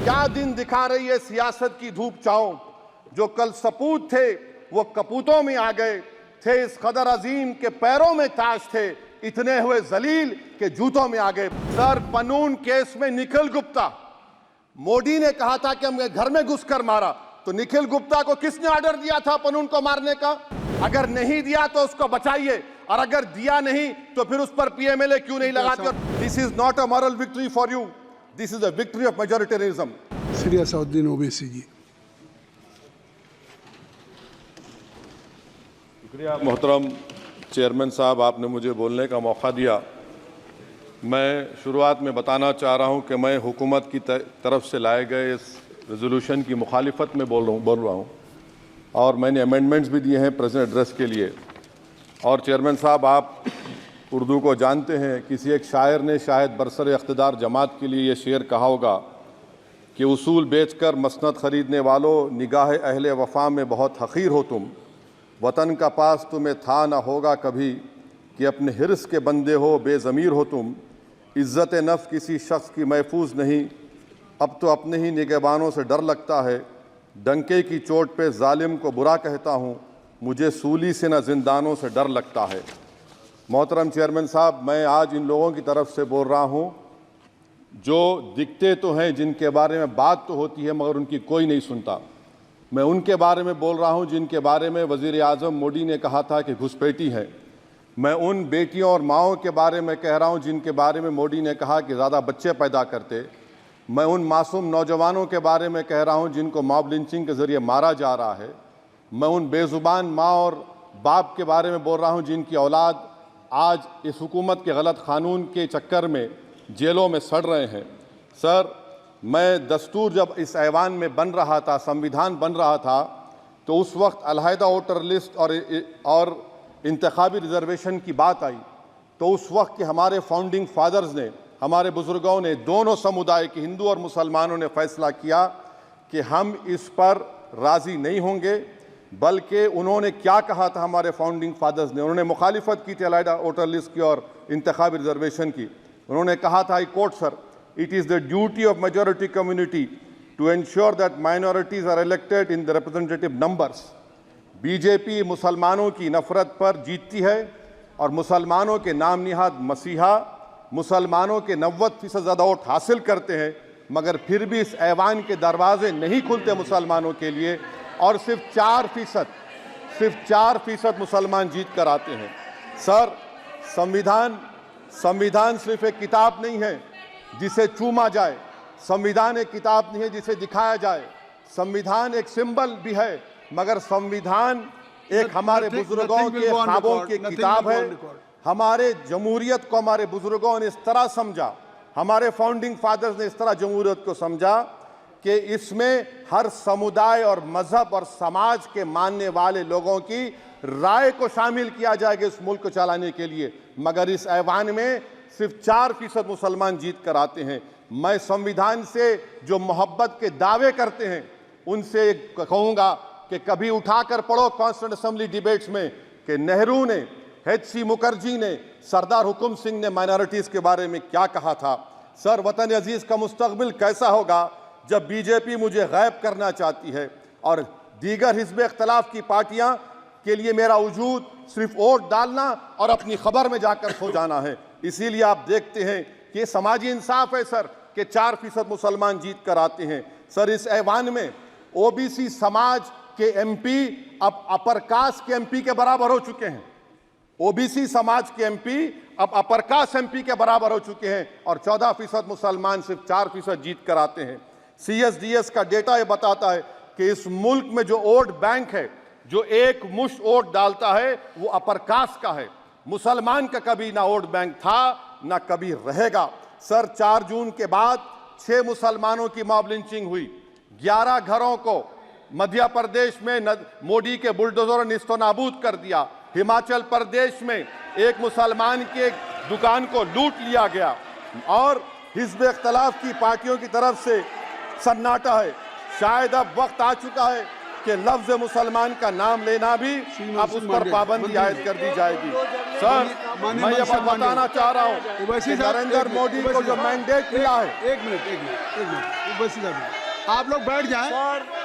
क्या दिन दिखा रही है सियासत की धूप छांव। जो कल सपूत थे वो कपूतों में आ गए, थे इस कदर अजीम के पैरों में ताज थे, इतने हुए जलील के जूतों में आ गए। सर, पनून केस में निखिल गुप्ता, मोदी ने कहा था कि हमने घर में घुसकर मारा, तो निखिल गुप्ता को किसने ऑर्डर दिया था पनून को मारने का? अगर नहीं दिया तो उसको बचाइए, और अगर दिया नहीं तो फिर उस पर पीएमएलए क्यों नहीं लगाते? This is not a moral victory for you, this is a victory of majoritarianism. Shri Asaduddin Owaisi ji. शुक्रिया मोहतरम चेयरमैन साहब, आपने मुझे बोलने का मौका दिया। मैं शुरुआत में बताना चाह रहा हूं कि मैं हुकूमत की तरफ से लाए गए इस रेजोल्यूशन की मुखालिफत में बोल रहा हूं और मैंने अमेंडमेंट्स भी दिए हैं प्रेजेंट एड्रेस के लिए। और चेयरमैन साहब, आप उर्दू को जानते हैं, किसी एक शायर ने शायद बरसर इख्तिदार जमात के लिए ये शेर कहा होगा कि उसूल बेचकर मसनद ख़रीदने वालों, निगाह अहले वफ़ा में बहुत हक़ीर हो तुम, वतन का पास तुम्हें था ना होगा कभी, कि अपने हिर्स के बंदे हो बेज़मीर हो तुम, इज़्ज़त नफ्स किसी शख्स की महफूज नहीं, अब तो अपने ही निगहबानों से डर लगता है, डंके की चोट पे जालिम को बुरा कहता हूँ, मुझे सूली से न जिंदानों से डर लगता है। मोहतरम चेयरमैन साहब, मैं आज इन लोगों की तरफ से बोल रहा हूँ जो दिखते तो हैं, जिनके बारे में बात तो होती है मगर उनकी कोई नहीं सुनता। मैं उनके बारे में बोल रहा हूँ जिनके बारे में वज़ीर आज़म मोदी ने कहा था कि घुसपैठी है। मैं उन बेटियों और माओं के बारे में कह रहा हूँ जिनके बारे में मोदी ने कहा कि ज़्यादा बच्चे पैदा करते। मैं उन मासूम नौजवानों के बारे में कह रहा हूँ जिनको मॉब लिंचिंग के ज़रिए मारा जा रहा है। मैं उन बेज़ुबान माँ और बाप के बारे में बोल रहा हूँ जिनकी औलाद आज इस हुकूमत के गलत कानून के चक्कर में जेलों में सड़ रहे हैं। सर, मैं दस्तूर जब इस ऐवान में बन रहा था, संविधान बन रहा था, तो उस वक्त अलहदा वोटर लिस्ट और इंतखाबी रिजर्वेशन की बात आई, तो उस वक्त के हमारे फाउंडिंग फादर्स ने, हमारे बुजुर्गों ने, दोनों समुदाय के हिंदू और मुसलमानों ने फैसला किया कि हम इस पर राज़ी नहीं होंगे। बल्कि उन्होंने क्या कहा था हमारे फाउंडिंग फादर्स ने, उन्होंने मुखालिफत की थी अलहदा वोटर लिस्ट की और इंतखाबी रिजर्वेशन की। उन्होंने कहा था, I quote sir, it is the duty of majority community to ensure that minorities are elected in the representative numbers. BJP मुसलमानों की नफरत पर जीतती है और मुसलमानों के नाम निहाद मसीहा मुसलमानों के 90% ज़्यादा वोट हासिल करते हैं, मगर फिर भी इस ऐवान के दरवाजे नहीं खुलते मुसलमानों के लिए, और सिर्फ 4% मुसलमान जीत कर आते हैं। सर, संविधान सिर्फ एक किताब नहीं है जिसे चूमा जाए, संविधान एक किताब नहीं है जिसे दिखाया जाए, संविधान एक सिंबल भी है, मगर संविधान एक हमारे बुजुर्गों के ख्वाबों की किताब है। हमारे जमहूरियत को हमारे बुजुर्गों ने इस तरह समझा, हमारे फाउंडिंग फादर्स ने इस तरह जमहूरियत को समझा कि इसमें हर समुदाय और मजहब और समाज के मानने वाले लोगों की राय को शामिल किया जाएगा इस मुल्क को चलाने के लिए, मगर इस ऐवान में सिर्फ 4% मुसलमान जीत कर आते हैं। मैं संविधान से जो मोहब्बत के दावे करते हैं उनसे कहूँगा कि कभी उठाकर पढ़ो कॉन्स्टिट्यूएंट असेंबली डिबेट्स में कि नेहरू ने, HC मुखर्जी ने, सरदार हुकुम सिंह ने माइनॉरिटीज़ के बारे में क्या कहा था। सर, वतन अजीज़ का मुस्तकबिल कैसा होगा जब बीजेपी मुझे गायब करना चाहती है और दीगर हिज़्ब इख्तिलाफ की पार्टियां के लिए मेरा वजूद सिर्फ वोट डालना और अपनी खबर में जाकर सो जाना है। इसीलिए आप देखते हैं कि समाजी इंसाफ है सर कि 4% मुसलमान जीत कर आते हैं। सर, इस ऐवान में OBC समाज के MP अब अपर कास्ट के MP के बराबर हो चुके हैं। OBC समाज के MP अब अपर कास्ट MP के बराबर हो चुके हैं और 14% मुसलमान सिर्फ 4% जीत कर आते हैं। CSDS का डेटा ये बताता है कि इस मुल्क में जो वोट बैंक है, जो एक मुश्त वोट डालता है, वो अपर कास्ट का है। मुसलमान का कभी ना वोट बैंक था ना कभी रहेगा। सर, 4 जून के बाद 6 मुसलमानों की मॉब लिंचिंग हुई, 11 घरों को मध्य प्रदेश में मोदी के बुलडोजर ने निस्तो नाबूद कर दिया। हिमाचल प्रदेश में एक मुसलमान की एक दुकान को लूट लिया गया और हिज़्ब इख्तिलाफ की पार्टियों की तरफ से सन्नाटा है। शायद अब वक्त आ चुका है कि लफ्ज मुसलमान का नाम लेना भी अब उस पर पाबंदी आयद कर दी जाएगी। सर, मैं ये बात बताना चाह रहा हूँ कि नरेंद्र मोदी को जो मैंडेट मिला है। एक मिनट ओवैसी साहब, आप लोग बैठ जाएं,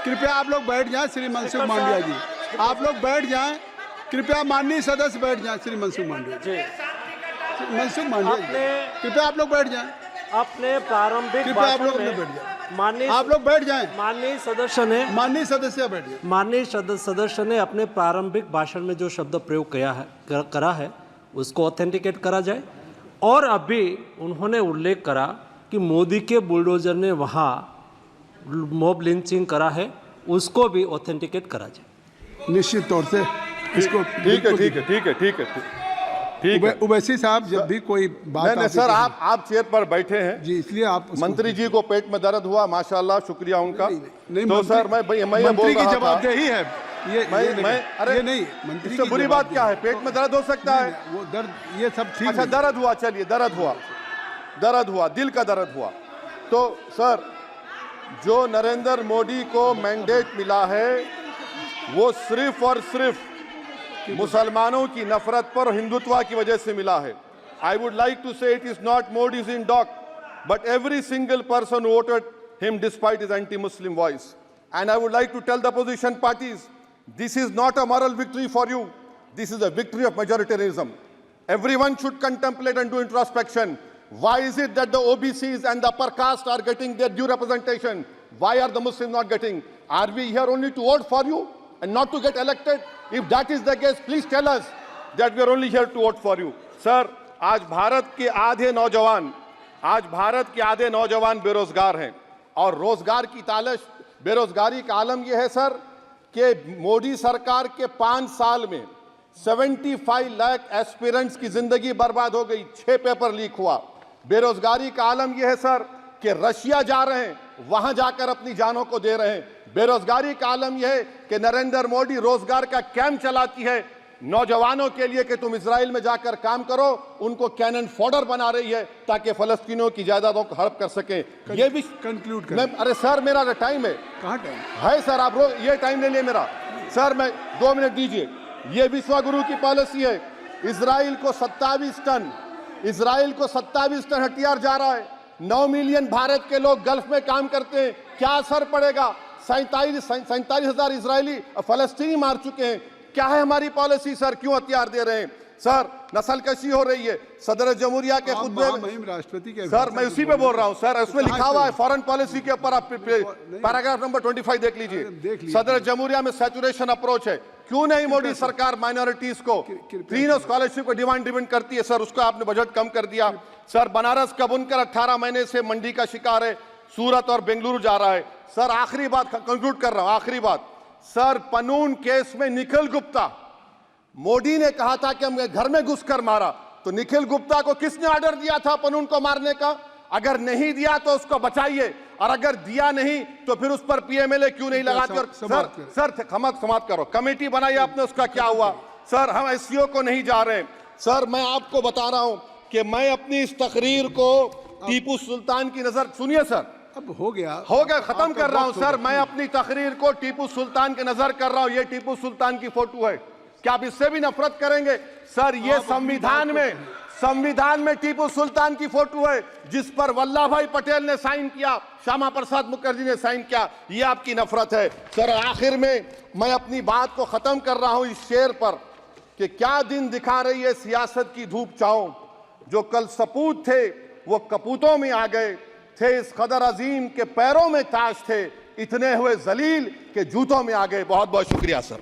कृपया आप लोग बैठ जाएं। श्री मनसुख मांडविया जी, आप लोग बैठ जाएं, कृपया माननीय सदस्य बैठ जाएं। श्री मनसुख मांडविया जी, मनसुख मांडविया जी, कृपया आप लोग बैठ जाएं। अपने प्रारंभिक कृपया आप लोग भाषण बैठ में जाएं, माननीय आप लोग बैठ जाएं। माननीय सदस्य ने माननीय सदस्य बैठ जाएं। माननीय सदस्य ने अपने प्रारंभिक भाषण में जो शब्द प्रयोग करा है उसको ऑथेंटिकेट करा जाए। और अभी उन्होंने उल्लेख करा कि मोदी के बुलडोजर ने वहाँ मॉब लिंचिंग करा है, उसको भी ऑथेंटिकेट करा जाए। निश्चित तौर से इसको ठीक है। ओवैसी साहब, जब भी कोई बात नहीं सर, आप चेयर पर बैठे हैं जी, इसलिए आप मंत्री जी को पेट में दर्द हुआ, माशाल्लाह, शुक्रिया उनका। नहीं, तो सर मैं ये बोल मंत्री की रहा था, जवाबदेही है ये अरे ये नहीं, मंत्री इससे की बुरी बात क्या है? पेट में दर्द हो सकता है। वो दर्द ये सब ठीक अच्छा, नहीं। दर्द हुआ, चलिए दर्द हुआ, दिल का दर्द हुआ। तो सर, जो नरेंद्र मोदी को मैंडेट मिला है वो सिर्फ और सिर्फ मुसलमानों की नफरत पर और हिंदुत्व की वजह से मिला है। I would like to say it is not Modi's in dock, but every single person voted him despite his anti Muslim voice. And I would like to tell the opposition parties, this is not a moral victory for you, this is a victory of majoritarianism. Everyone should contemplate and do introspection. Why is it that the OBCs and the upper caste are getting their due representation? Why are the Muslims not getting? Are we here only to vote for you and not to get elected? If that is the case, please tell us that we are only here to vote for you. Sir, आज भारत के आधे नौजवान बेरोजगार हैं और रोजगार की तालाश, बेरोजगारी का आलम यह है सर कि मोदी सरकार के 5 साल में 75 लाख एस्पिरेंट्स की जिंदगी बर्बाद हो गई, 6 पेपर लीक हुआ। बेरोजगारी का आलम यह है सर कि रशिया जा रहे हैं, वहां जाकर अपनी जानों को दे रहे हैं। बेरोजगारी का आलम यह है कि नरेंद्र मोदी रोजगार का कैंप चलाती है नौजवानों के लिए कि तुम इजराइल में जाकर काम करो, उनको कैनन फॉडर बना रही है ताकि फलस्तीनियों की जायदादों को हड़प कर सके। ये भी कंक्लूड कर। अरे सर, मेरा टाइम है। कहाँ टाइम है सर? आप ये टाइम ले लिए मेरा। सर, मैं 2 मिनट दीजिए। ये विश्वगुरु की पॉलिसी है। इजराइल को 27 टन हथियार जा रहा है। 9 मिलियन भारत के लोग गल्फ में काम करते हैं, क्या असर पड़ेगा? 47,000 इजरायली फलस्तीनी मार चुके हैं। क्या है हमारी पॉलिसी सर? क्यों हथियार दे रहे हैं? सर, नस्लकशी हो रही है। सदर जमहूरिया के खुतबे में राष्ट्रपति के सर, मैं उसी पे बोल रहा हूं सर, उसमें लिखा हुआ है फॉरेन पॉलिसी के ऊपर, आप पैराग्राफ नंबर 25 देख लीजिए। सदर जमहूरिया में सैचुरेशन अप्रोच है। क्यों नहीं मोदी सरकार माइनॉरिटीज को तीनों स्कॉलरशिप को डिमांड करती है? सर, उसको आपने बजट कम कर दिया। सर, बनारस का बुनकर 18 महीने से मंडी का शिकार है, सूरत और बेंगलुरु जा रहा है। सर, आखिरी बात कंक्लूड कर रहा हूं, आखिरी बात। सर, पनून केस में निखिल गुप्ता, मोदी ने कहा था कि हम घर में घुसकर मारा, तो निखिल गुप्ता को किसने ऑर्डर दिया था पनून को मारने का? अगर नहीं दिया तो उसको बचाइए, और अगर दिया नहीं तो फिर उस पर पीएमएलए क्यों नहीं लगाते? और सर समाप्त करो। कमेटी बनाई आपने, उसका क्या हुआ? सर, हम एससीओ को नहीं जा रहे। सर, मैं आपको बता रहा हूं कि मैं अपनी इस तकरीर को टीपू सुल्तान की नजर, सुनिए सर, अब हो गया, खत्म कर रहा हूं सर। मैं अपनी तकरीर को टीपू सुल्तान की नजर कर रहा हूं। ये टीपू सुल्तान की फोटो है, क्या आप इससे भी नफरत करेंगे? सर, ये संविधान में टीपू सुल्तान की फोटो है जिस पर वल्लभ भाई पटेल ने साइन किया, श्यामा प्रसाद मुखर्जी ने साइन किया। ये आपकी नफरत है। सर, आखिर में मैं अपनी बात को खत्म कर रहा हूं इस शेर पर कि क्या दिन दिखा रही है सियासत की धूप छांव, जो कल सपूत थे वो कपूतों में आ गए, थे इस कदर अजीम के पैरों में ताज थे, इतने हुए जलील के जूतों में आ गए। बहुत बहुत शुक्रिया सर।